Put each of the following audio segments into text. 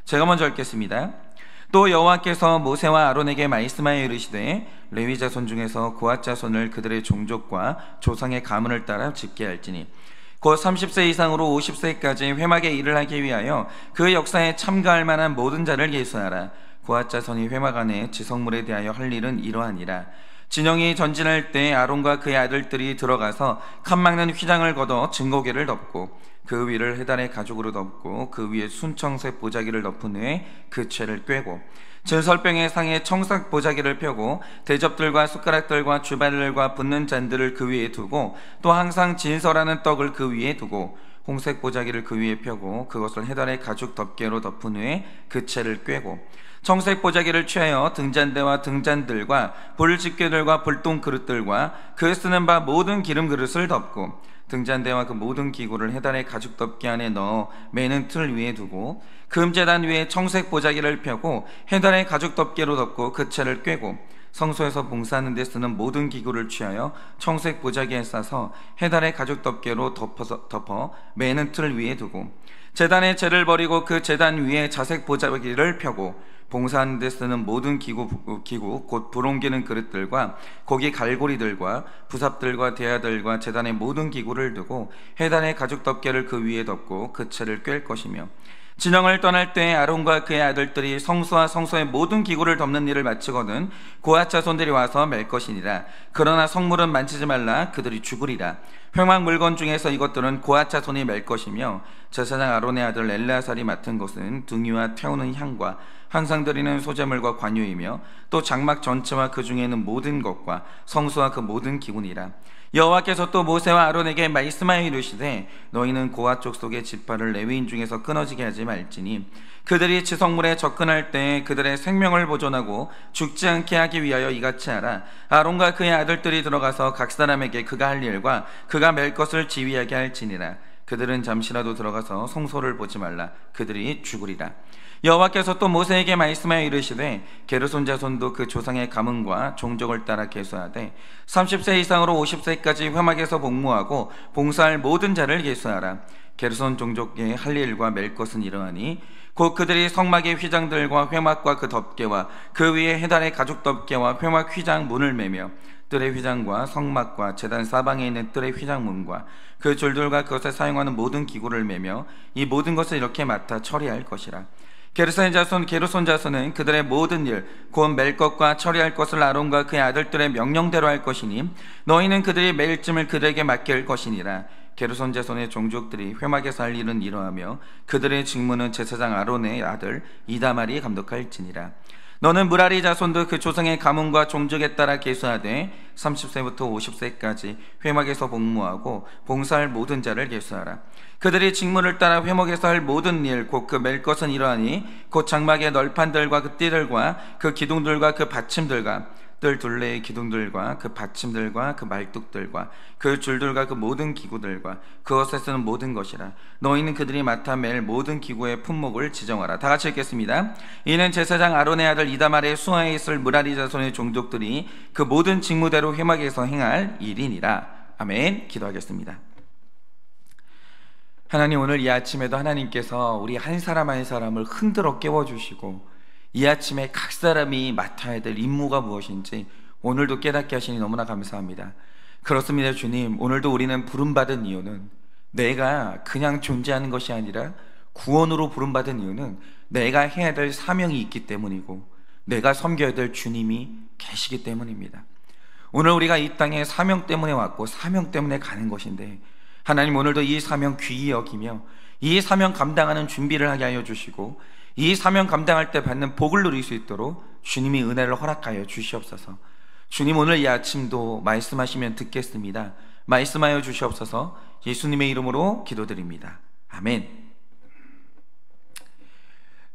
제가 먼저 읽겠습니다. 또 여호와께서 모세와 아론에게 말씀하여 이르시되 레위 자손 중에서 고핫 자손을 그들의 종족과 조상의 가문을 따라 집게 할지니 곧 30세 이상으로 50세까지 회막의 일을 하기 위하여 그 역사에 참가할 만한 모든 자를 예수하라. 고핫 자손이 회막 안에 지성물에 대하여 할 일은 이러하니라. 진영이 전진할 때 아론과 그의 아들들이 들어가서 칸막는 휘장을 걷어 증거궤를 덮고 그 위를 해달의 가죽으로 덮고 그 위에 순청색 보자기를 덮은 후에 그 채를 꿰고 진설병의 상에 청색 보자기를 펴고 대접들과 숟가락들과 주발들과 붓는 잔들을 그 위에 두고 또 항상 진설하는 떡을 그 위에 두고 홍색 보자기를 그 위에 펴고 그것을 해달의 가죽 덮개로 덮은 후에 그 채를 꿰고 청색 보자기를 취하여 등잔대와 등잔들과 불집게들과 불똥 그릇들과 그 쓰는 바 모든 기름 그릇을 덮고 등잔대와 그 모든 기구를 해달의 가죽 덮개 안에 넣어 매는 틀 위에 두고 금제단 위에 청색 보자기를 펴고 해달의 가죽 덮개로 덮고 그 채를 꿰고 성소에서 봉사하는 데 쓰는 모든 기구를 취하여 청색 보자기에 싸서 해달의 가죽 덮개로 덮어 매는 틀 위에 두고 제단의 재를 버리고 그 제단 위에 자색 보자기를 펴고 봉사하는 데 쓰는 모든 기구 곧 불 옮기는 그릇들과 고기 갈고리들과 부삽들과 대야들과 제단의 모든 기구를 두고 해단의 가죽 덮개를 그 위에 덮고 그 채를 꿰 것이며 진영을 떠날 때 아론과 그의 아들들이 성소와 성소의 모든 기구를 덮는 일을 마치거든 고핫 자손들이 와서 맬 것이니라. 그러나 성물은 만지지 말라. 그들이 죽으리라. 회막 물건 중에서 이것들은 고핫 자손이 맬 것이며 제사장 아론의 아들 엘레아살이 맡은 것은 등유와 태우는 향과 항상 드리는 소제물과 관유이며 또 장막 전체와 그 중에 있는 모든 것과 성소와 그 모든 기구니라. 여호와께서 또 모세와 아론에게 말씀하여 이르시되 너희는 고핫 족속의 지파를 레위인 중에서 끊어지게 하지 말지니 그들이 지성물에 접근할 때 그들의 생명을 보존하고 죽지 않게 하기 위하여 이같이 하라. 아론과 그의 아들들이 들어가서 각 사람에게 그가 할 일과 그가 맬 것을 지휘하게 할지니라. 그들은 잠시라도 들어가서 성소를 보지 말라. 그들이 죽으리라. 여호와께서 또 모세에게 말씀하여 이르시되 게르손 자손도 그 조상의 가문과 종족을 따라 계수하되 30세 이상으로 50세까지 회막에서 복무하고 봉사할 모든 자를 계수하라. 게르손 종족의 할 일과 맬 것은 이러하니 곧 그들이 성막의 휘장들과 회막과 그 덮개와 그 위에 해달의 가죽 덮개와 회막 휘장 문을 매며 뜰의 휘장과 성막과 제단 사방에 있는 뜰의 휘장문과 그 줄들과 그것에 사용하는 모든 기구를 매며 이 모든 것을 이렇게 맡아 처리할 것이라. 게르손 자손은 그들의 모든 일 곧 맬 것과 처리할 것을 아론과 그의 아들들의 명령대로 할 것이니 너희는 그들이 맬 짐을 그들에게 맡길 것이니라. 게르손 자손의 종족들이 회막에서 할 일은 이러하며 그들의 직무는 제사장 아론의 아들 이다말이 감독할지니라. 너는 무라리 자손도 그 조상의 가문과 종족에 따라 계수하되 30세부터 50세까지 회막에서 복무하고 봉사할 모든 자를 계수하라. 그들이 직무를 따라 회막에서 할 모든 일 곧 그 맬 것은 이러하니 곧 장막의 널판들과 그 띠들과 그 기둥들과 그 받침들과 뜰 둘레의 기둥들과 그 받침들과 그 말뚝들과 그 줄들과 그 모든 기구들과 그것에 쓰는 모든 것이라. 너희는 그들이 맡아 맬 모든 기구의 품목을 지정하라. 다 같이 읽겠습니다. 이는 제사장 아론의 아들 이다말의 수하에 있을 무라리 자손의 종족들이 그 모든 직무대로 회막에서 행할 일이니라. 아멘. 기도하겠습니다. 하나님, 오늘 이 아침에도 하나님께서 우리 한 사람 한 사람을 흔들어 깨워주시고 이 아침에 각 사람이 맡아야 될 임무가 무엇인지 오늘도 깨닫게 하시니 너무나 감사합니다. 그렇습니다. 주님, 오늘도 우리는 부름받은 이유는 내가 그냥 존재하는 것이 아니라 구원으로 부름받은 이유는 내가 해야 될 사명이 있기 때문이고 내가 섬겨야 될 주님이 계시기 때문입니다. 오늘 우리가 이 땅에 사명 때문에 왔고 사명 때문에 가는 것인데 하나님, 오늘도 이 사명 귀히 여기며 이 사명 감당하는 준비를 하게 하여 주시고 이 사명 감당할 때 받는 복을 누릴 수 있도록 주님이 은혜를 허락하여 주시옵소서. 주님, 오늘 이 아침도 말씀하시면 듣겠습니다. 말씀하여 주시옵소서. 예수님의 이름으로 기도드립니다. 아멘.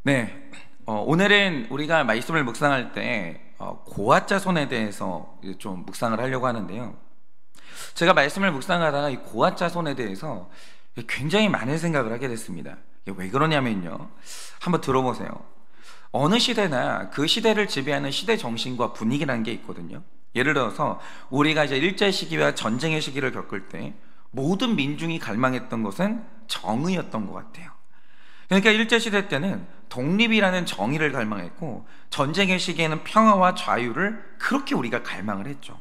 네, 오늘은 우리가 말씀을 묵상할 때 고핫 자손에 대해서 좀 묵상을 하려고 하는데요, 제가 말씀을 묵상하다가 이 고핫 자손에 대해서 굉장히 많은 생각을 하게 됐습니다. 왜 그러냐면요, 한번 들어보세요. 어느 시대나 그 시대를 지배하는 시대 정신과 분위기라는 게 있거든요. 예를 들어서 우리가 이제 일제 시기와 전쟁의 시기를 겪을 때 모든 민중이 갈망했던 것은 정의였던 것 같아요. 그러니까 일제 시대 때는 독립이라는 정의를 갈망했고, 전쟁의 시기에는 평화와 자유를 그렇게 우리가 갈망을 했죠.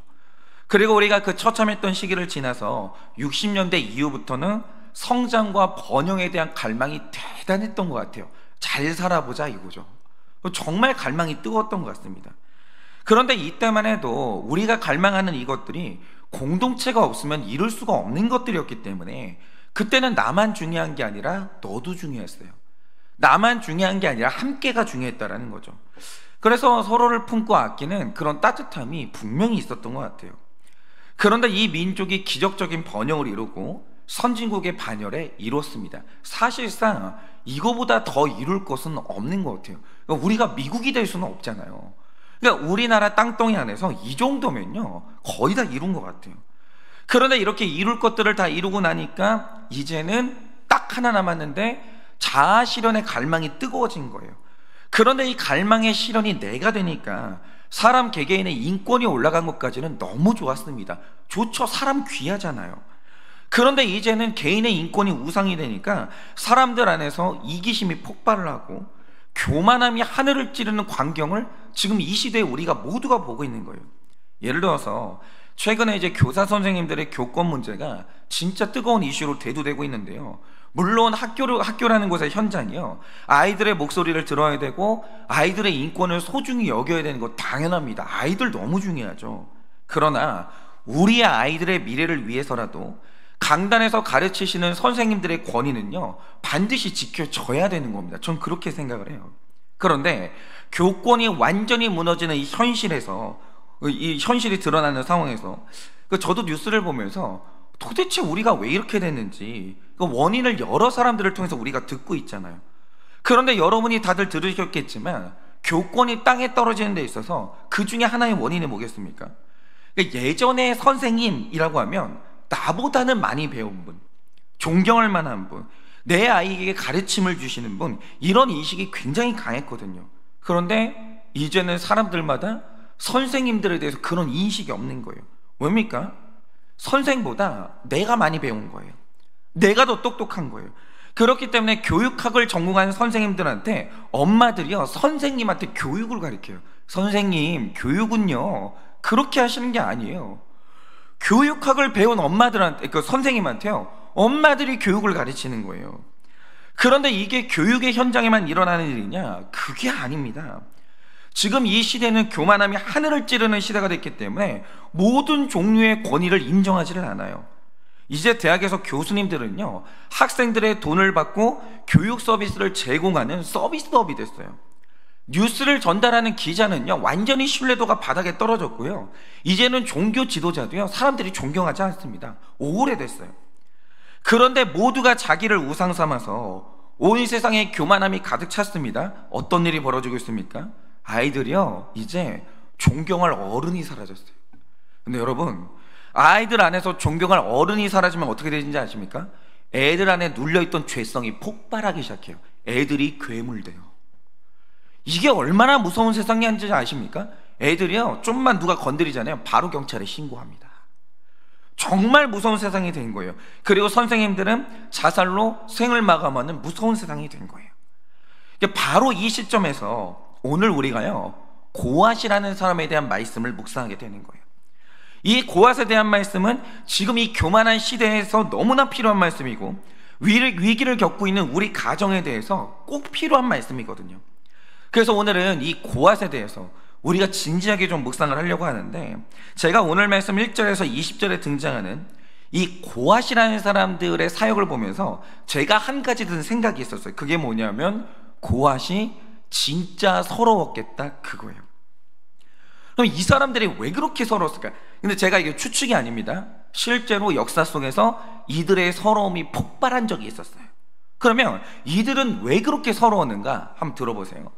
그리고 우리가 그 처참했던 시기를 지나서 60년대 이후부터는 성장과 번영에 대한 갈망이 대단했던 것 같아요. 잘 살아보자 이거죠. 정말 갈망이 뜨거웠던 것 같습니다. 그런데 이때만 해도 우리가 갈망하는 이것들이 공동체가 없으면 이룰 수가 없는 것들이었기 때문에 그때는 나만 중요한 게 아니라 너도 중요했어요. 나만 중요한 게 아니라 함께가 중요했다라는 거죠. 그래서 서로를 품고 아끼는 그런 따뜻함이 분명히 있었던 것 같아요. 그런데 이 민족이 기적적인 번영을 이루고 선진국의 반열에 이뤘습니다. 사실상 이거보다 더 이룰 것은 없는 것 같아요. 그러니까 우리가 미국이 될 수는 없잖아요. 그러니까 우리나라 땅덩이 안에서 이 정도면요 거의 다 이룬 것 같아요. 그런데 이렇게 이룰 것들을 다 이루고 나니까 이제는 딱 하나 남았는데 자아 실현의 갈망이 뜨거워진 거예요. 그런데 이 갈망의 실현이 내가 되니까 사람 개개인의 인권이 올라간 것까지는 너무 좋았습니다. 좋죠. 사람 귀하잖아요. 그런데 이제는 개인의 인권이 우상이 되니까 사람들 안에서 이기심이 폭발을 하고 교만함이 하늘을 찌르는 광경을 지금 이 시대에 우리가 모두가 보고 있는 거예요. 예를 들어서 최근에 이제 교사 선생님들의 교권 문제가 진짜 뜨거운 이슈로 대두되고 있는데요. 물론 학교라는 곳의 현장이요, 아이들의 목소리를 들어야 되고 아이들의 인권을 소중히 여겨야 되는 거 당연합니다. 아이들 너무 중요하죠. 그러나 우리 아이들의 미래를 위해서라도 강단에서 가르치시는 선생님들의 권위는요 반드시 지켜져야 되는 겁니다. 전 그렇게 생각을 해요. 그런데 교권이 완전히 무너지는 이 현실에서, 이 현실이 드러나는 상황에서 저도 뉴스를 보면서 도대체 우리가 왜 이렇게 됐는지 그 원인을 여러 사람들을 통해서 우리가 듣고 있잖아요. 그런데 여러분이 다들 들으셨겠지만 교권이 땅에 떨어지는 데 있어서 그 중에 하나의 원인이 뭐겠습니까? 예전에 선생님이라고 하면 나보다는 많이 배운 분, 존경할 만한 분, 내 아이에게 가르침을 주시는 분, 이런 인식이 굉장히 강했거든요. 그런데 이제는 사람들마다 선생님들에 대해서 그런 인식이 없는 거예요. 왜입니까? 선생보다 내가 많이 배운 거예요. 내가 더 똑똑한 거예요. 그렇기 때문에 교육학을 전공한 선생님들한테 엄마들이요 선생님한테 교육을 가르쳐요. 선생님, 교육은요 그렇게 하시는 게 아니에요. 교육학을 배운 엄마들한테, 그 선생님한테요 엄마들이 교육을 가르치는 거예요. 그런데 이게 교육의 현장에만 일어나는 일이냐? 그게 아닙니다. 지금 이 시대는 교만함이 하늘을 찌르는 시대가 됐기 때문에 모든 종류의 권위를 인정하지를 않아요. 이제 대학에서 교수님들은요 학생들의 돈을 받고 교육 서비스를 제공하는 서비스업이 됐어요. 뉴스를 전달하는 기자는요 완전히 신뢰도가 바닥에 떨어졌고요, 이제는 종교 지도자도요 사람들이 존경하지 않습니다. 오래됐어요. 그런데 모두가 자기를 우상 삼아서 온 세상에 교만함이 가득 찼습니다. 어떤 일이 벌어지고 있습니까? 아이들이요 이제 존경할 어른이 사라졌어요. 근데 여러분, 아이들 안에서 존경할 어른이 사라지면 어떻게 되는지 아십니까? 애들 안에 눌려있던 죄성이 폭발하기 시작해요. 애들이 괴물돼요. 이게 얼마나 무서운 세상인지 아십니까? 애들이요 좀만 누가 건드리잖아요 바로 경찰에 신고합니다. 정말 무서운 세상이 된 거예요. 그리고 선생님들은 자살로 생을 마감하는 무서운 세상이 된 거예요. 바로 이 시점에서 오늘 우리가요 고앗이라는 사람에 대한 말씀을 묵상하게 되는 거예요. 이 고앗에 대한 말씀은 지금 이 교만한 시대에서 너무나 필요한 말씀이고 위기를 겪고 있는 우리 가정에 대해서 꼭 필요한 말씀이거든요. 그래서 오늘은 이 고앗에 대해서 우리가 진지하게 좀 묵상을 하려고 하는데, 제가 오늘 말씀 1절에서 20절에 등장하는 이 고앗이라는 사람들의 사역을 보면서 제가 한 가지 든 생각이 있었어요. 그게 뭐냐면 고앗이 진짜 서러웠겠다 그거예요. 그럼 이 사람들이 왜 그렇게 서러웠을까? 근데 제가 이게 추측이 아닙니다. 실제로 역사 속에서 이들의 서러움이 폭발한 적이 있었어요. 그러면 이들은 왜 그렇게 서러웠는가 한번 들어보세요.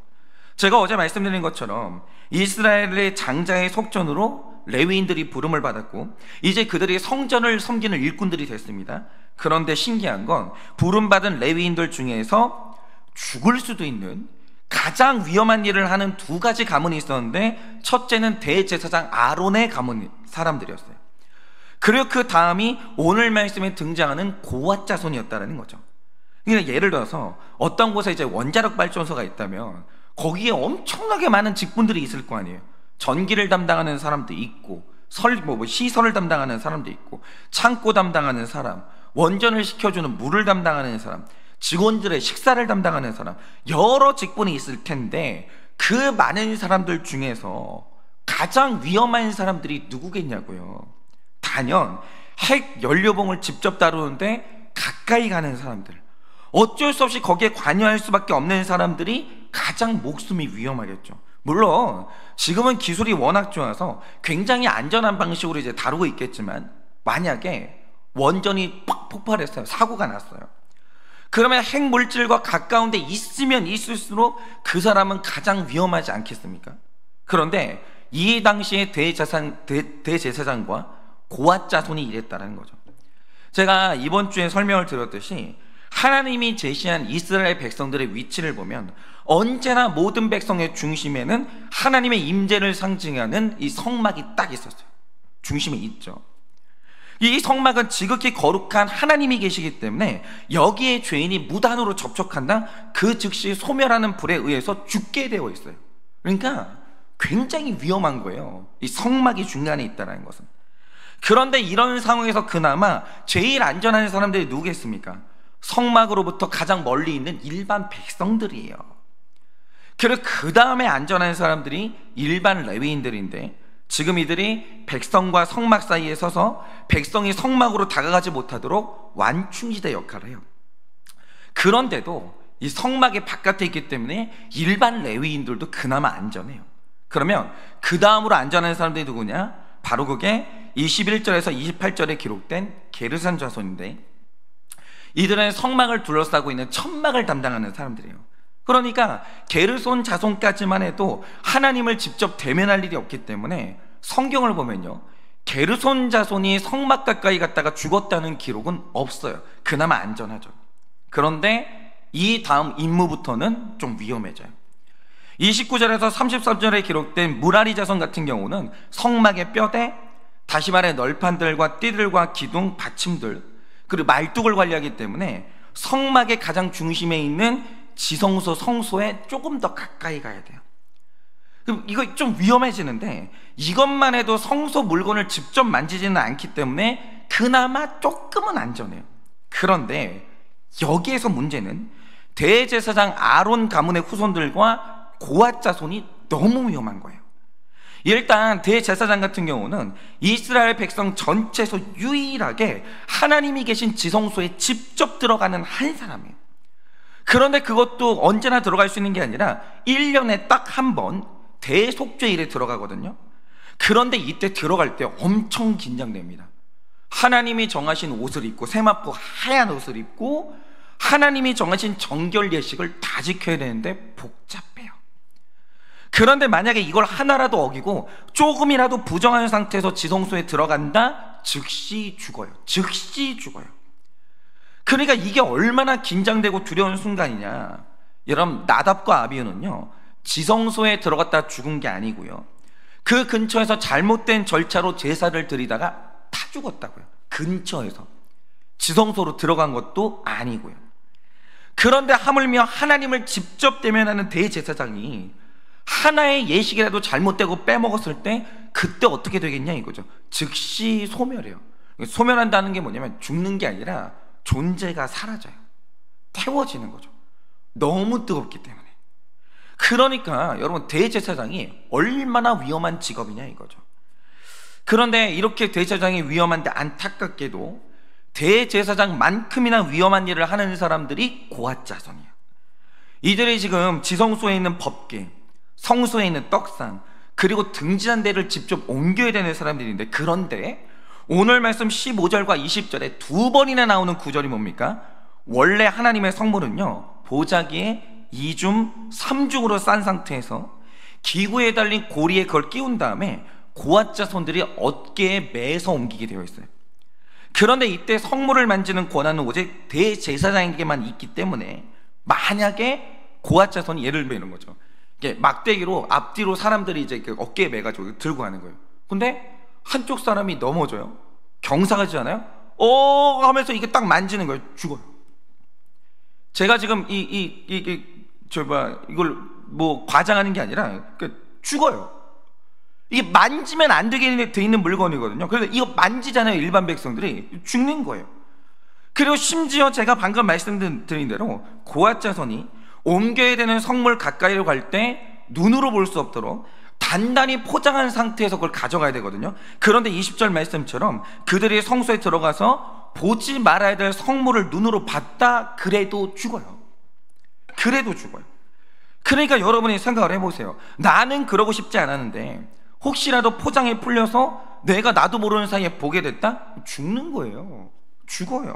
제가 어제 말씀드린 것처럼 이스라엘의 장자의 속전으로 레위인들이 부름을 받았고 이제 그들이 성전을 섬기는 일꾼들이 됐습니다. 그런데 신기한 건 부름받은 레위인들 중에서 죽을 수도 있는 가장 위험한 일을 하는 두 가지 가문이 있었는데, 첫째는 대제사장 아론의 가문 사람들이었어요. 그리고 그 다음이 오늘 말씀에 등장하는 고앗 자손이었다는 거죠. 그러니까 예를 들어서 어떤 곳에 이제 원자력 발전소가 있다면 거기에 엄청나게 많은 직분들이 있을 거 아니에요. 전기를 담당하는 사람도 있고, 시설을 담당하는 사람도 있고, 창고 담당하는 사람, 원전을 시켜주는 물을 담당하는 사람, 직원들의 식사를 담당하는 사람, 여러 직분이 있을 텐데 그 많은 사람들 중에서 가장 위험한 사람들이 누구겠냐고요. 단연 핵 연료봉을 직접 다루는데 가까이 가는 사람들, 어쩔 수 없이 거기에 관여할 수밖에 없는 사람들이 가장 목숨이 위험하겠죠. 물론 지금은 기술이 워낙 좋아서 굉장히 안전한 방식으로 이제 다루고 있겠지만, 만약에 원전이 팍 폭발했어요. 사고가 났어요. 그러면 핵물질과 가까운 데 있으면 있을수록 그 사람은 가장 위험하지 않겠습니까? 그런데 이 당시에 대제사장과 고앗 자손이 이랬다는 거죠. 제가 이번 주에 설명을 드렸듯이 하나님이 제시한 이스라엘 백성들의 위치를 보면 언제나 모든 백성의 중심에는 하나님의 임재를 상징하는 이 성막이 딱 있었어요. 중심에 있죠. 이 성막은 지극히 거룩한 하나님이 계시기 때문에 여기에 죄인이 무단으로 접촉한다, 그 즉시 소멸하는 불에 의해서 죽게 되어 있어요. 그러니까 굉장히 위험한 거예요, 이 성막이 중간에 있다는 것은. 그런데 이런 상황에서 그나마 제일 안전한 사람들이 누구겠습니까? 성막으로부터 가장 멀리 있는 일반 백성들이에요. 그리고 그 다음에 안전한 사람들이 일반 레위인들인데, 지금 이들이 백성과 성막 사이에 서서 백성이 성막으로 다가가지 못하도록 완충지대 역할을 해요. 그런데도 이 성막의 바깥에 있기 때문에 일반 레위인들도 그나마 안전해요. 그러면 그 다음으로 안전한 사람들이 누구냐? 바로 그게 21절에서 28절에 기록된 게르손 자손인데, 이들은 성막을 둘러싸고 있는 천막을 담당하는 사람들이에요. 그러니까 게르손 자손까지만 해도 하나님을 직접 대면할 일이 없기 때문에 성경을 보면요, 게르손 자손이 성막 가까이 갔다가 죽었다는 기록은 없어요. 그나마 안전하죠. 그런데 이 다음 임무부터는 좀 위험해져요. 29절에서 33절에 기록된 무라리 자손 같은 경우는 성막의 뼈대, 다시 말해 널판들과 띠들과 기둥, 받침들, 그리고 말뚝을 관리하기 때문에 성막의 가장 중심에 있는 지성소, 성소에 조금 더 가까이 가야 돼요. 그럼 이거 좀 위험해지는데, 이것만 해도 성소 물건을 직접 만지지는 않기 때문에 그나마 조금은 안전해요. 그런데 여기에서 문제는 대제사장 아론 가문의 후손들과 고앗 자손이 너무 위험한 거예요. 일단 대제사장 같은 경우는 이스라엘 백성 전체에서 유일하게 하나님이 계신 지성소에 직접 들어가는 한 사람이에요. 그런데 그것도 언제나 들어갈 수 있는 게 아니라 1년에 딱 한 번 대속죄일에 들어가거든요. 그런데 이때 들어갈 때 엄청 긴장됩니다. 하나님이 정하신 옷을 입고, 세마포 하얀 옷을 입고 하나님이 정하신 정결 예식을 다 지켜야 되는데 복잡해요. 그런데 만약에 이걸 하나라도 어기고 조금이라도 부정한 상태에서 지성소에 들어간다, 즉시 죽어요. 즉시 죽어요. 그러니까 이게 얼마나 긴장되고 두려운 순간이냐. 여러분, 나답과 아비후는요, 지성소에 들어갔다 죽은 게 아니고요, 그 근처에서 잘못된 절차로 제사를 드리다가 다 죽었다고요. 근처에서. 지성소로 들어간 것도 아니고요. 그런데 하물며 하나님을 직접 대면하는 대제사장이 하나의 예식이라도 잘못되고 빼먹었을 때 그때 어떻게 되겠냐 이거죠. 즉시 소멸해요. 소멸한다는 게 뭐냐면 죽는 게 아니라 존재가 사라져요. 태워지는 거죠. 너무 뜨겁기 때문에. 그러니까 여러분, 대제사장이 얼마나 위험한 직업이냐 이거죠. 그런데 이렇게 대제사장이 위험한데 안타깝게도 대제사장만큼이나 위험한 일을 하는 사람들이 고앗 자손이에요. 이들이 지금 지성소에 있는 법궤, 성소에 있는 떡상, 그리고 등지한 데를 직접 옮겨야 되는 사람들인데, 그런데 오늘 말씀 15절과 20절에 두 번이나 나오는 구절이 뭡니까? 원래 하나님의 성물은요, 보자기에 2중, 3중으로 싼 상태에서 기구에 달린 고리에 그걸 끼운 다음에 고앗 자손들이 어깨에 매서 옮기게 되어 있어요. 그런데 이때 성물을 만지는 권한은 오직 대제사장에게만 있기 때문에, 만약에 고앗 자손이, 예를 들면 이런 거죠, 막대기로 앞뒤로 사람들이 이제 어깨에 매가지고 들고 가는 거예요. 근데 한쪽 사람이 넘어져요. 경사가지 않아요? 하면서 이게 딱 만지는 거예요. 죽어요. 제가 지금 이걸 뭐 과장하는 게 아니라 죽어요. 이게 만지면 안 되게 돼 있는 물건이거든요. 그래서 이거 만지잖아요. 일반 백성들이 죽는 거예요. 그리고 심지어 제가 방금 말씀드린 대로 고아자손이 옮겨야 되는 성물 가까이로 갈 때 눈으로 볼 수 없도록 단단히 포장한 상태에서 그걸 가져가야 되거든요. 그런데 20절 말씀처럼 그들이 성소에 들어가서 보지 말아야 될 성물을 눈으로 봤다 그래도 죽어요. 그래도 죽어요. 그러니까 여러분이 생각을 해보세요. 나는 그러고 싶지 않았는데 혹시라도 포장이 풀려서 내가 나도 모르는 사이에 보게 됐다? 죽는 거예요. 죽어요.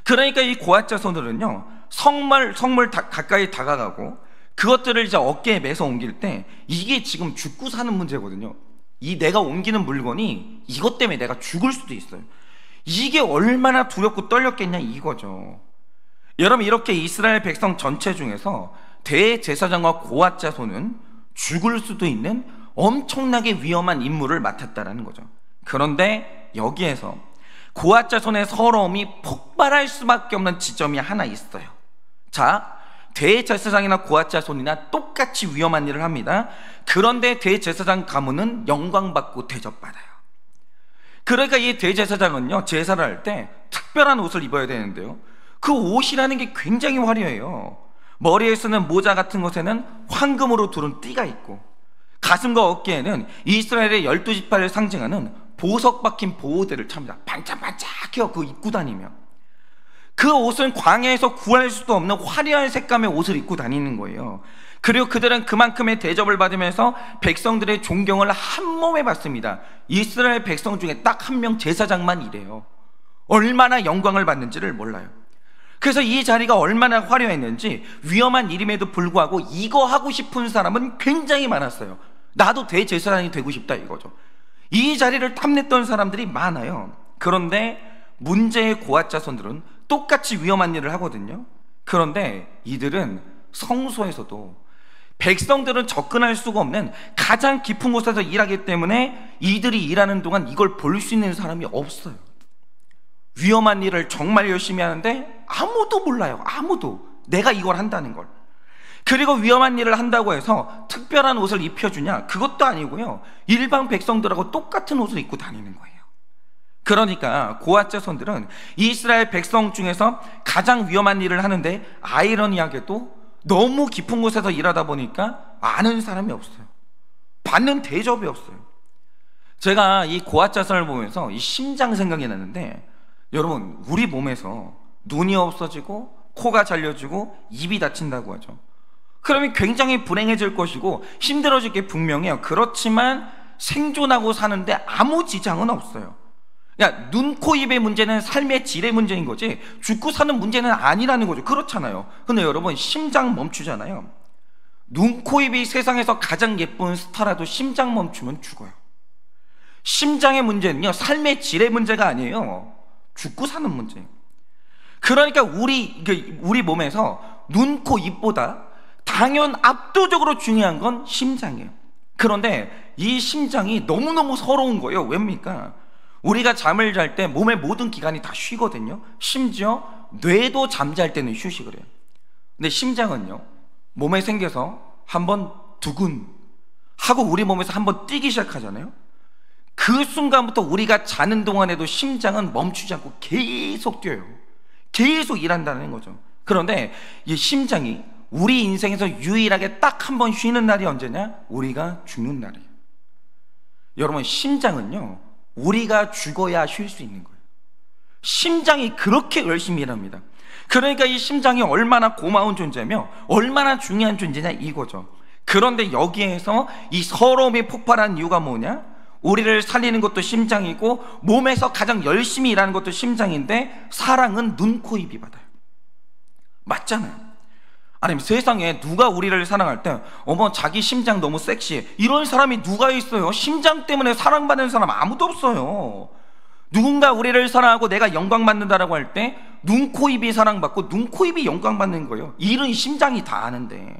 그러니까 이 고아자손들은요, 성물 가까이 다가가고 그것들을 이제 어깨에 매서 옮길 때 이게 지금 죽고 사는 문제거든요. 이 내가 옮기는 물건이 이것 때문에 내가 죽을 수도 있어요. 이게 얼마나 두렵고 떨렸겠냐 이거죠. 여러분, 이렇게 이스라엘 백성 전체 중에서 대제사장과 고아자손은 죽을 수도 있는 엄청나게 위험한 임무를 맡았다라는 거죠. 그런데 여기에서 고아자손의 서러움이 폭발할 수밖에 없는 지점이 하나 있어요. 자, 대제사장이나 고아자손이나 똑같이 위험한 일을 합니다. 그런데 대제사장 가문은 영광받고 대접받아요. 그러니까 이 대제사장은요, 제사를 할 때 특별한 옷을 입어야 되는데요, 그 옷이라는 게 굉장히 화려해요. 머리에 쓰는 모자 같은 것에는 황금으로 두른 띠가 있고, 가슴과 어깨에는 이스라엘의 12지파를 상징하는 보석 박힌 보호대를 찹니다. 반짝반짝해요. 그거 입고 다니면. 그 옷은 광야에서 구할 수도 없는 화려한 색감의 옷을 입고 다니는 거예요. 그리고 그들은 그만큼의 대접을 받으면서 백성들의 존경을 한 몸에 받습니다. 이스라엘 백성 중에 딱 한 명 제사장만 이래요. 얼마나 영광을 받는지를 몰라요. 그래서 이 자리가 얼마나 화려했는지 위험한 일임에도 불구하고 이거 하고 싶은 사람은 굉장히 많았어요. 나도 대제사장이 되고 싶다 이거죠. 이 자리를 탐냈던 사람들이 많아요. 그런데 문제의 고아자손들은 똑같이 위험한 일을 하거든요. 그런데 이들은 성소에서도 백성들은 접근할 수가 없는 가장 깊은 곳에서 일하기 때문에 이들이 일하는 동안 이걸 볼 수 있는 사람이 없어요. 위험한 일을 정말 열심히 하는데 아무도 몰라요. 아무도 내가 이걸 한다는 걸. 그리고 위험한 일을 한다고 해서 특별한 옷을 입혀주냐? 그것도 아니고요, 일반 백성들하고 똑같은 옷을 입고 다니는 거예요. 그러니까 고아자손들은 이스라엘 백성 중에서 가장 위험한 일을 하는데 아이러니하게도 너무 깊은 곳에서 일하다 보니까 아는 사람이 없어요. 받는 대접이 없어요. 제가 이 고아자손을 보면서 이 심장 생각이 나는데, 여러분, 우리 몸에서 눈이 없어지고 코가 잘려지고 입이 다친다고 하죠. 그러면 굉장히 불행해질 것이고 힘들어질 게 분명해요. 그렇지만 생존하고 사는데 아무 지장은 없어요. 야, 눈, 코, 입의 문제는 삶의 질의 문제인 거지 죽고 사는 문제는 아니라는 거죠. 그렇잖아요. 근데 여러분, 심장 멈추잖아요. 눈, 코, 입이 세상에서 가장 예쁜 스타라도 심장 멈추면 죽어요. 심장의 문제는요, 삶의 질의 문제가 아니에요. 죽고 사는 문제예요. 그러니까 우리 몸에서 눈, 코, 입보다 당연 압도적으로 중요한 건 심장이에요. 그런데 이 심장이 너무너무 서러운 거예요. 왜입니까? 우리가 잠을 잘 때 몸의 모든 기관이 다 쉬거든요. 심지어 뇌도 잠잘 때는 휴식을 해요. 근데 심장은요, 몸에 생겨서 한번 두근 하고 우리 몸에서 한번 뛰기 시작하잖아요. 그 순간부터 우리가 자는 동안에도 심장은 멈추지 않고 계속 뛰어요. 계속 일한다는 거죠. 그런데 이 심장이 우리 인생에서 유일하게 딱 한 번 쉬는 날이 언제냐? 우리가 죽는 날이에요. 여러분, 심장은요, 우리가 죽어야 쉴 수 있는 거예요. 심장이 그렇게 열심히 일합니다. 그러니까 이 심장이 얼마나 고마운 존재며 얼마나 중요한 존재냐 이거죠. 그런데 여기에서 이 서러움이 폭발한 이유가 뭐냐? 우리를 살리는 것도 심장이고 몸에서 가장 열심히 일하는 것도 심장인데 사랑은 눈, 코, 입이 받아요. 맞잖아요. 아니면 세상에 누가 우리를 사랑할 때 어머 자기 심장 너무 섹시해 이런 사람이 누가 있어요? 심장 때문에 사랑받는 사람 아무도 없어요. 누군가 우리를 사랑하고 내가 영광받는다라고 할 때 눈, 코, 입이 사랑받고 눈, 코, 입이 영광받는 거예요. 일은 심장이 다 아는데.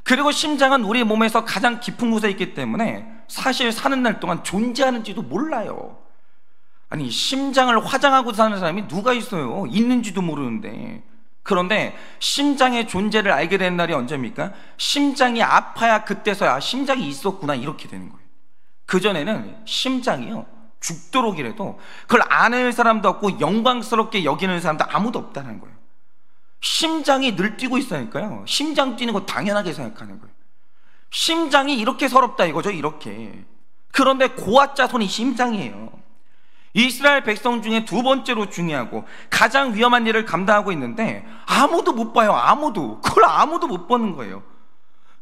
그리고 심장은 우리 몸에서 가장 깊은 곳에 있기 때문에 사실 사는 날 동안 존재하는지도 몰라요. 아니, 심장을 화장하고 사는 사람이 누가 있어요? 있는지도 모르는데. 그런데 심장의 존재를 알게 된 날이 언제입니까? 심장이 아파야 그때서야 심장이 있었구나 이렇게 되는 거예요. 그전에는 심장이요 죽도록이라도 그걸 아는 사람도 없고 영광스럽게 여기는 사람도 아무도 없다는 거예요. 심장이 늘 뛰고 있으니까요 심장 뛰는 거 당연하게 생각하는 거예요. 심장이 이렇게 서럽다 이거죠, 이렇게. 그런데 고아자손이 심장이에요. 이스라엘 백성 중에 두 번째로 중요하고 가장 위험한 일을 감당하고 있는데 아무도 못 봐요. 그걸 아무도 못 보는 거예요.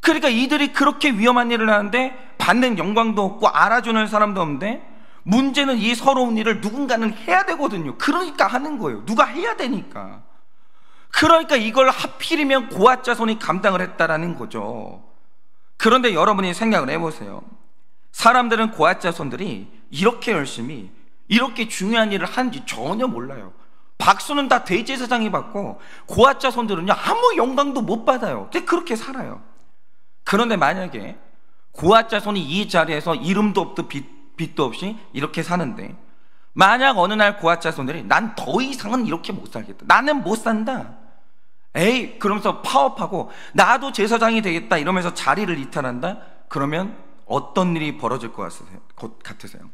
그러니까 이들이 그렇게 위험한 일을 하는데 받는 영광도 없고 알아주는 사람도 없는데, 문제는 이 서러운 일을 누군가는 해야 되거든요. 그러니까 하는 거예요. 누가 해야 되니까. 그러니까 이걸 하필이면 고아자손이 감당을 했다라는 거죠. 그런데 여러분이 생각을 해보세요. 사람들은 고아자손들이 이렇게 열심히 이렇게 중요한 일을 하는지 전혀 몰라요. 박수는 다 대제사장이 받고 고아자손들은요 아무 영광도 못 받아요. 그렇게 살아요. 그런데 만약에 고아자손이 이 자리에서 이름도 없고 빛도 없이 이렇게 사는데, 만약 어느 날 고아자손들이 난 더 이상은 이렇게 못 살겠다, 나는 못 산다, 에이 그러면서 파업하고 나도 제사장이 되겠다 이러면서 자리를 이탈한다, 그러면 어떤 일이 벌어질 것 같으세요?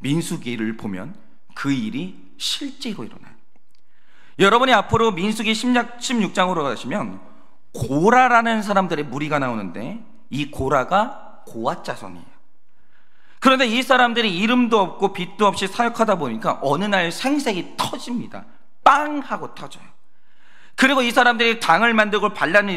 민수기를 보면 그 일이 실제로 일어나요. 여러분이 앞으로 민수기 16장으로 가시면 고라라는 사람들의 무리가 나오는데, 이 고라가 고아자손이에요. 그런데 이 사람들이 이름도 없고 빛도 없이 사역하다 보니까 어느 날 생색이 터집니다. 빵 하고 터져요. 그리고 이 사람들이 당을 만들고 반란을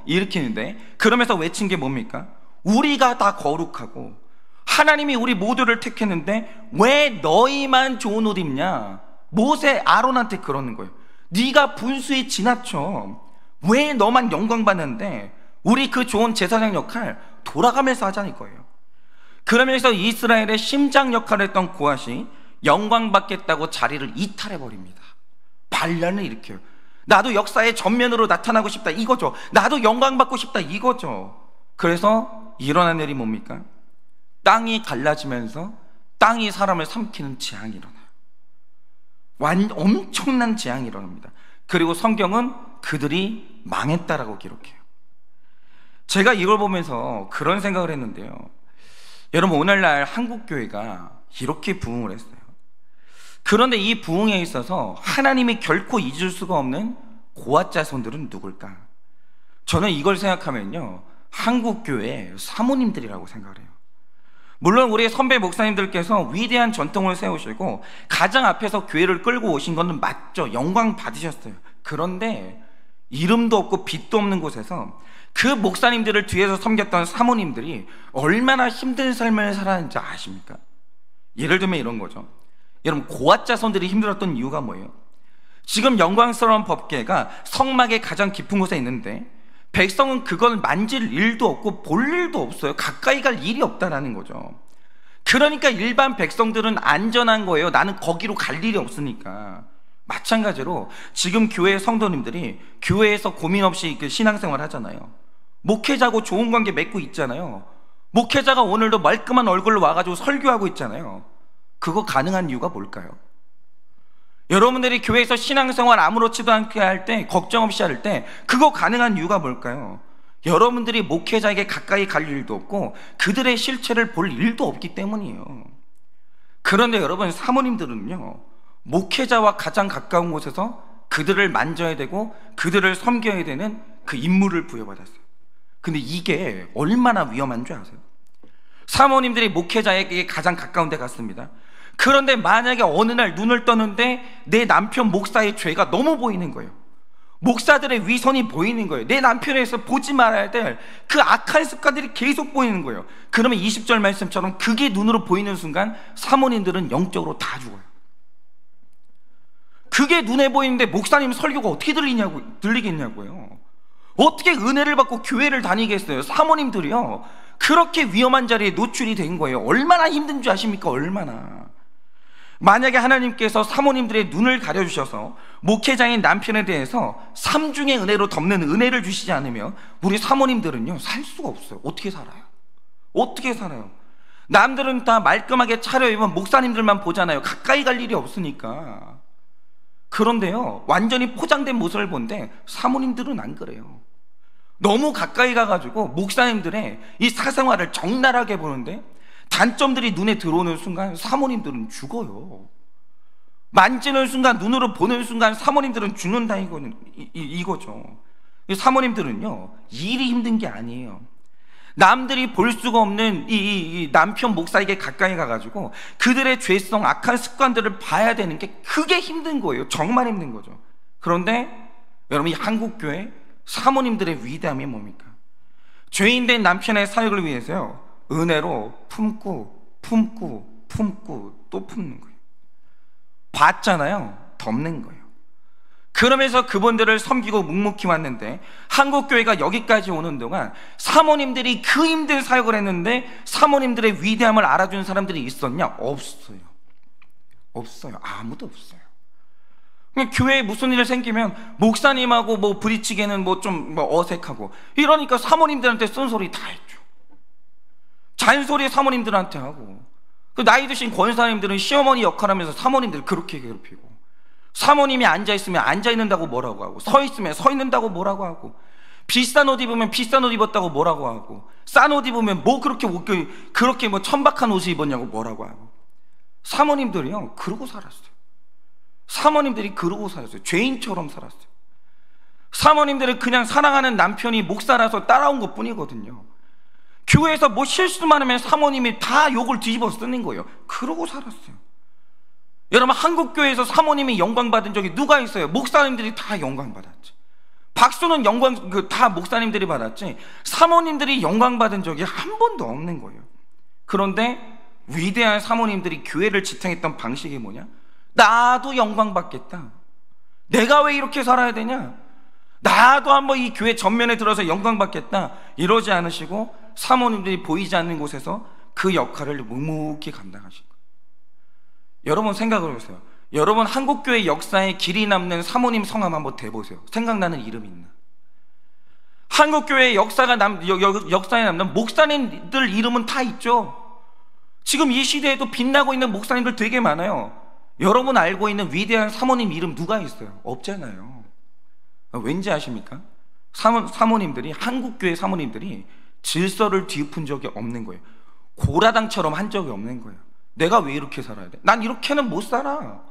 일으키는데, 그러면서 외친 게 뭡니까? 우리가 다 거룩하고 하나님이 우리 모두를 택했는데 왜 너희만 좋은 옷 입냐? 모세 아론한테 그러는 거예요. 네가 분수에 지나쳐, 왜 너만 영광 받는데 우리 그 좋은 제사장 역할 돌아가면서 하자는 거예요. 그러면서 이스라엘의 심장 역할을 했던 고앗이 영광 받겠다고 자리를 이탈해 버립니다. 반란을 일으켜요. 나도 역사의 전면으로 나타나고 싶다 이거죠. 나도 영광 받고 싶다 이거죠. 그래서 일어난 일이 뭡니까? 땅이 갈라지면서 땅이 사람을 삼키는 재앙이 일어나요. 엄청난 재앙이 일어납니다. 그리고 성경은 그들이 망했다라고 기록해요. 제가 이걸 보면서 그런 생각을 했는데요, 여러분 오늘날 한국교회가 이렇게 부흥을 했어요. 그런데 이 부흥에 있어서 하나님이 결코 잊을 수가 없는 고아자손들은 누굴까? 저는 이걸 생각하면요 한국교회의 사모님들이라고 생각을 해요. 물론 우리 선배 목사님들께서 위대한 전통을 세우시고 가장 앞에서 교회를 끌고 오신 것은 맞죠. 영광 받으셨어요. 그런데 이름도 없고 빛도 없는 곳에서 그 목사님들을 뒤에서 섬겼던 사모님들이 얼마나 힘든 삶을 살았는지 아십니까? 예를 들면 이런 거죠. 여러분 고아자손들이 힘들었던 이유가 뭐예요? 지금 영광스러운 법궤가 성막의 가장 깊은 곳에 있는데 백성은 그걸 만질 일도 없고 볼 일도 없어요. 가까이 갈 일이 없다라는 거죠. 그러니까 일반 백성들은 안전한 거예요. 나는 거기로 갈 일이 없으니까. 마찬가지로 지금 교회 성도님들이 교회에서 고민 없이 신앙생활 하잖아요. 목회자하고 좋은 관계 맺고 있잖아요. 목회자가 오늘도 말끔한 얼굴로 와가지고 설교하고 있잖아요. 그거 가능한 이유가 뭘까요? 여러분들이 교회에서 신앙생활 아무렇지도 않게 할 때, 걱정 없이 할 때 그거 가능한 이유가 뭘까요? 여러분들이 목회자에게 가까이 갈 일도 없고 그들의 실체를 볼 일도 없기 때문이에요. 그런데 여러분 사모님들은요 목회자와 가장 가까운 곳에서 그들을 만져야 되고 그들을 섬겨야 되는 그 임무를 부여받았어요. 근데 이게 얼마나 위험한 줄 아세요? 사모님들이 목회자에게 가장 가까운 데 갔습니다. 그런데 만약에 어느 날 눈을 떴는데 내 남편 목사의 죄가 너무 보이는 거예요. 목사들의 위선이 보이는 거예요. 내 남편에서 보지 말아야 될 그 악한 습관들이 계속 보이는 거예요. 그러면 20절 말씀처럼 그게 눈으로 보이는 순간 사모님들은 영적으로 다 죽어요. 그게 눈에 보이는데 목사님 설교가 어떻게 들리겠냐고요. 어떻게 은혜를 받고 교회를 다니겠어요? 사모님들이요 그렇게 위험한 자리에 노출이 된 거예요. 얼마나 힘든 줄 아십니까? 얼마나. 만약에 하나님께서 사모님들의 눈을 가려주셔서 목회자인 남편에 대해서 삼중의 은혜로 덮는 은혜를 주시지 않으면 우리 사모님들은요 살 수가 없어요. 어떻게 살아요? 어떻게 살아요? 남들은 다 말끔하게 차려입으면 목사님들만 보잖아요. 가까이 갈 일이 없으니까. 그런데요, 완전히 포장된 모습을 본데 사모님들은 안 그래요. 너무 가까이 가가지고 목사님들의 이 사생활을 적나라하게 보는데 단점들이 눈에 들어오는 순간 사모님들은 죽어요. 만지는 순간, 눈으로 보는 순간 사모님들은 죽는다, 이거죠. 사모님들은요, 일이 힘든 게 아니에요. 남들이 볼 수가 없는 이 남편 목사에게 가까이 가가지고 그들의 죄성, 악한 습관들을 봐야 되는 게 그게 힘든 거예요. 정말 힘든 거죠. 그런데 여러분, 이 한국교회 사모님들의 위대함이 뭡니까? 죄인된 남편의 사역을 위해서요, 은혜로 품고 품고 품고 또 품는 거예요. 봤잖아요, 덮는 거예요. 그러면서 그분들을 섬기고 묵묵히 왔는데, 한국교회가 여기까지 오는 동안 사모님들이 그 힘든 사역을 했는데 사모님들의 위대함을 알아준 사람들이 있었냐? 없어요. 없어요. 아무도 없어요. 그냥 교회에 무슨 일 생기면 목사님하고 뭐 부딪히기에는 좀 어색하고, 이러니까 사모님들한테 쓴소리 다 했죠. 잔소리 사모님들한테 하고, 그 나이 드신 권사님들은 시어머니 역할하면서 사모님들 그렇게 괴롭히고, 사모님이 앉아있으면 앉아있는다고 뭐라고 하고, 서있으면 서있는다고 뭐라고 하고, 비싼 옷 입으면 비싼 옷 입었다고 뭐라고 하고, 싼 옷 입으면 뭐 그렇게 뭐 천박한 옷을 입었냐고 뭐라고 하고. 사모님들이요, 그러고 살았어요. 사모님들이 그러고 살았어요. 죄인처럼 살았어요. 사모님들은 그냥 사랑하는 남편이 목사라서 따라온 것 뿐이거든요. 교회에서 뭐 실수만 하면 사모님이 다 욕을 뒤집어 쓰는 거예요. 그러고 살았어요. 여러분, 한국교회에서 사모님이 영광받은 적이 누가 있어요? 목사님들이 다 영광받았지. 박수는 다 목사님들이 받았지, 사모님들이 영광받은 적이 한 번도 없는 거예요. 그런데 위대한 사모님들이 교회를 지탱했던 방식이 뭐냐? 나도 영광받겠다. 내가 왜 이렇게 살아야 되냐? 나도 한번 이 교회 전면에 들어서 영광받겠다. 이러지 않으시고 사모님들이 보이지 않는 곳에서 그 역할을 묵묵히 감당하신 거예요. 여러분, 생각을 해보세요. 여러분, 한국교회 역사에 길이 남는 사모님 성함 한번 대보세요. 생각나는 이름 있나? 한국교회 역사에 남는 목사님들 이름은 다 있죠. 지금 이 시대에도 빛나고 있는 목사님들 되게 많아요. 여러분 알고 있는 위대한 사모님 이름 누가 있어요? 없잖아요. 왠지 아십니까? 사모님들이, 한국교회 사모님들이 질서를 뒤엎은 적이 없는 거예요. 고라당처럼 한 적이 없는 거예요. 내가 왜 이렇게 살아야 돼? 난 이렇게는 못 살아.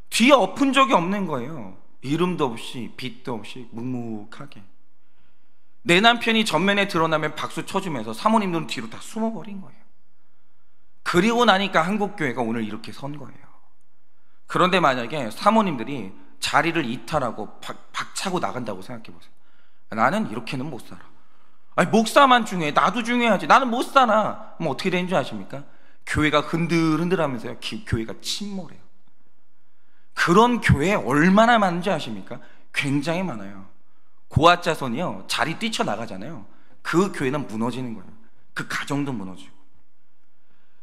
뒤에 엎은 적이 없는 거예요. 이름도 없이 빛도 없이 묵묵하게. 내 남편이 전면에 드러나면 박수 쳐주면서 사모님들은 뒤로 다 숨어버린 거예요. 그리고 나니까 한국교회가 오늘 이렇게 선 거예요. 그런데 만약에 사모님들이 자리를 이탈하고 박차고 나간다고 생각해보세요. 나는 이렇게는 못 살아. 아니, 목사만 중요해. 나도 중요하지. 나는 못 살아. 그럼 어떻게 되는 줄 아십니까? 교회가 흔들흔들 하면서요, 교회가 침몰해요. 그런 교회 얼마나 많은지 아십니까? 굉장히 많아요. 고아자손이요, 자리 뛰쳐나가잖아요. 그 교회는 무너지는 거예요. 그 가정도 무너지고.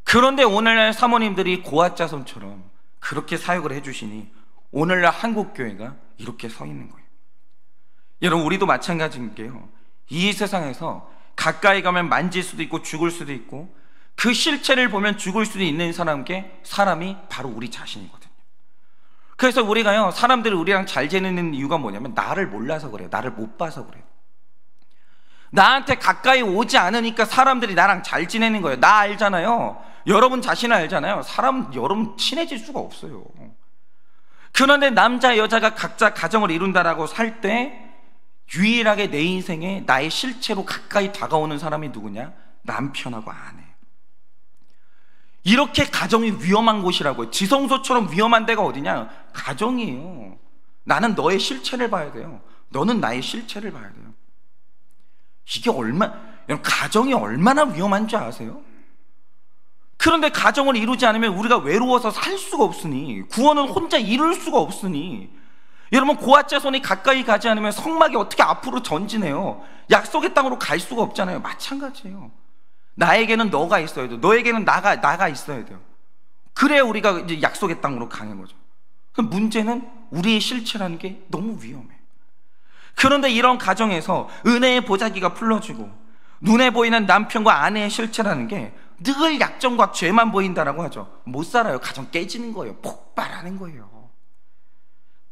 그런데 오늘날 사모님들이 고아자손처럼 그렇게 사역을 해주시니 오늘날 한국교회가 이렇게 서 있는 거예요. 여러분, 우리도 마찬가지인 게요, 이 세상에서 가까이 가면 만질 수도 있고 죽을 수도 있고, 그 실체를 보면 죽을 수도 있는 사람이 바로 우리 자신이거든요. 그래서 우리가요, 사람들이 우리랑 잘 지내는 이유가 뭐냐면 나를 몰라서 그래요. 나를 못 봐서 그래요. 나한테 가까이 오지 않으니까 사람들이 나랑 잘 지내는 거예요. 나 알잖아요. 여러분 자신을 알잖아요. 여러분 친해질 수가 없어요. 그런데 남자 여자가 각자 가정을 이룬다라고 살 때 유일하게 내 인생에 나의 실체로 가까이 다가오는 사람이 누구냐? 남편하고 아내. 이렇게 가정이 위험한 곳이라고요. 지성소처럼 위험한 데가 어디냐? 가정이에요. 나는 너의 실체를 봐야 돼요. 너는 나의 실체를 봐야 돼요. 여러분, 가정이 얼마나 위험한지 아세요? 그런데 가정을 이루지 않으면 우리가 외로워서 살 수가 없으니, 구원은 혼자 이룰 수가 없으니, 여러분, 고아자손이 가까이 가지 않으면 성막이 어떻게 앞으로 전진해요? 약속의 땅으로 갈 수가 없잖아요. 마찬가지예요. 나에게는 너가 있어야 돼요. 너에게는 나가 있어야 돼요. 그래야 우리가 이제 약속의 땅으로 가는 거죠. 그럼 문제는 우리의 실체라는 게 너무 위험해요. 그런데 이런 가정에서 은혜의 보자기가 풀러지고 눈에 보이는 남편과 아내의 실체라는 게 늘 약점과 죄만 보인다라고 하죠. 못 살아요. 가정 깨지는 거예요. 폭발하는 거예요.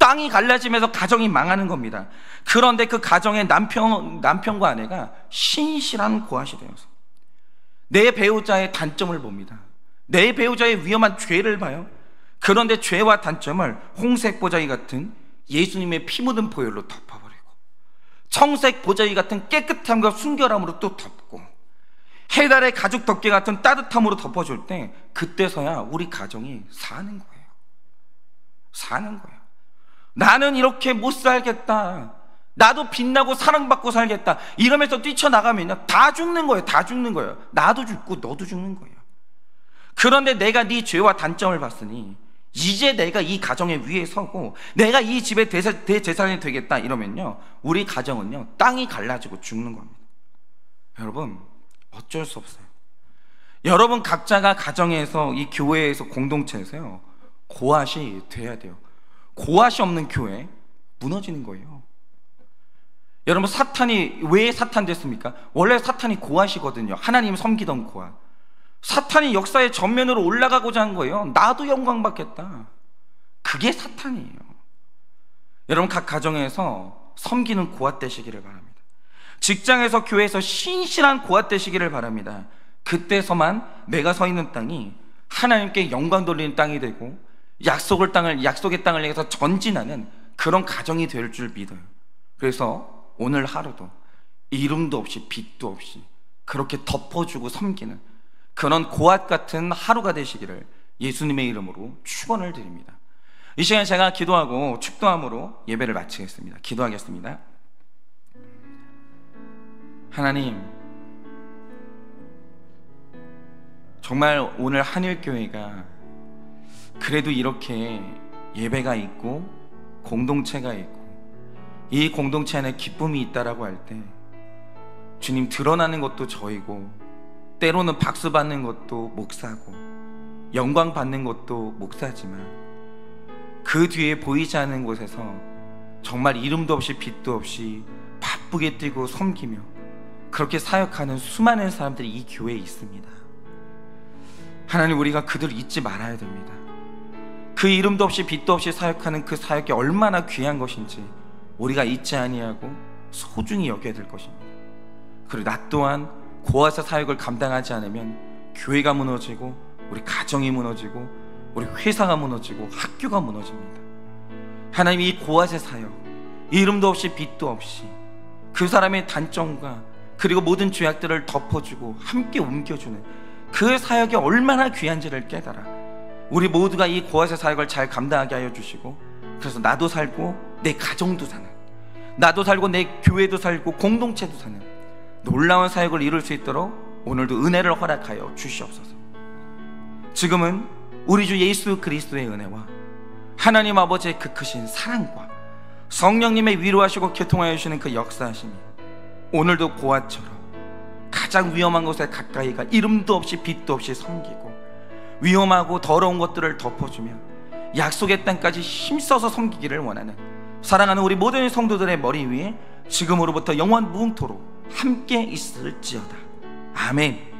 땅이 갈라지면서 가정이 망하는 겁니다. 그런데 그 가정의 남편과 아내가 신실한 고앗이 되어서 내 배우자의 단점을 봅니다. 내 배우자의 위험한 죄를 봐요. 그런데 죄와 단점을 홍색 보자기 같은 예수님의 피 묻은 보혈로 덮어버리고, 청색 보자기 같은 깨끗함과 순결함으로 또 덮고, 해달의 가죽 덮개 같은 따뜻함으로 덮어줄 때, 그때서야 우리 가정이 사는 거예요. 사는 거예요. 나는 이렇게 못 살겠다, 나도 빛나고 사랑받고 살겠다 이러면서 뛰쳐나가면요, 다 죽는 거예요. 다 죽는 거예요. 나도 죽고 너도 죽는 거예요. 그런데 내가 네 죄와 단점을 봤으니 이제 내가 이 가정의 위에 서고 내가 이 집의 대제사장이 되겠다 이러면요, 우리 가정은요 땅이 갈라지고 죽는 겁니다. 여러분, 어쩔 수 없어요. 여러분 각자가 가정에서, 이 교회에서, 공동체에서요 고앗이 돼야 돼요. 고앗이 없는 교회 무너지는 거예요. 여러분, 사탄이 왜 사탄 됐습니까? 원래 사탄이 고앗이거든요. 하나님 섬기던 고앗. 사탄이 역사의 전면으로 올라가고자 한 거예요. 나도 영광 받겠다. 그게 사탄이에요. 여러분, 각 가정에서 섬기는 고앗 되시기를 바랍니다. 직장에서, 교회에서 신실한 고앗 되시기를 바랍니다. 그때서만 내가 서 있는 땅이 하나님께 영광 돌리는 땅이 되고 약속의 땅을 향해서 전진하는 그런 가정이 될 줄 믿어요. 그래서 오늘 하루도 이름도 없이 빛도 없이 그렇게 덮어주고 섬기는 그런 고앗 같은 하루가 되시기를 예수님의 이름으로 축원을 드립니다. 이 시간 제가 기도하고 축도함으로 예배를 마치겠습니다. 기도하겠습니다. 하나님, 정말 오늘 한일교회가 그래도 이렇게 예배가 있고 공동체가 있고 이 공동체 안에 기쁨이 있다라고 할 때, 주님, 드러나는 것도 저이고 때로는 박수 받는 것도 목사고 영광 받는 것도 목사지만 그 뒤에 보이지 않는 곳에서 정말 이름도 없이 빛도 없이 바쁘게 뛰고 섬기며 그렇게 사역하는 수많은 사람들이 이 교회에 있습니다. 하나님, 우리가 그들을 잊지 말아야 됩니다. 그 이름도 없이 빛도 없이 사역하는 그 사역이 얼마나 귀한 것인지 우리가 잊지 아니하고 소중히 여겨야 될 것입니다. 그리고 나 또한 고아서 사역을 감당하지 않으면 교회가 무너지고 우리 가정이 무너지고 우리 회사가 무너지고 학교가 무너집니다. 하나님, 이 고아의 사역, 이름도 없이 빛도 없이 그 사람의 단점과 그리고 모든 죄악들을 덮어주고 함께 옮겨주는 그 사역이 얼마나 귀한지를 깨달아 우리 모두가 이 고아의 사역을 잘 감당하게 하여 주시고, 그래서 나도 살고 내 가정도 사는, 나도 살고 내 교회도 살고 공동체도 사는 놀라운 사역을 이룰 수 있도록 오늘도 은혜를 허락하여 주시옵소서. 지금은 우리 주 예수 그리스도의 은혜와 하나님 아버지의 그 크신 사랑과 성령님의 위로하시고 교통하여 주시는 그 역사하심이 오늘도 고앗처럼 가장 위험한 곳에 가까이가 이름도 없이 빛도 없이 섬기고 위험하고 더러운 것들을 덮어주며 약속의 땅까지 힘써서 섬기기를 원하는 사랑하는 우리 모든 성도들의 머리 위에 지금으로부터 영원 무궁토록 함께 있을지어다. 아멘.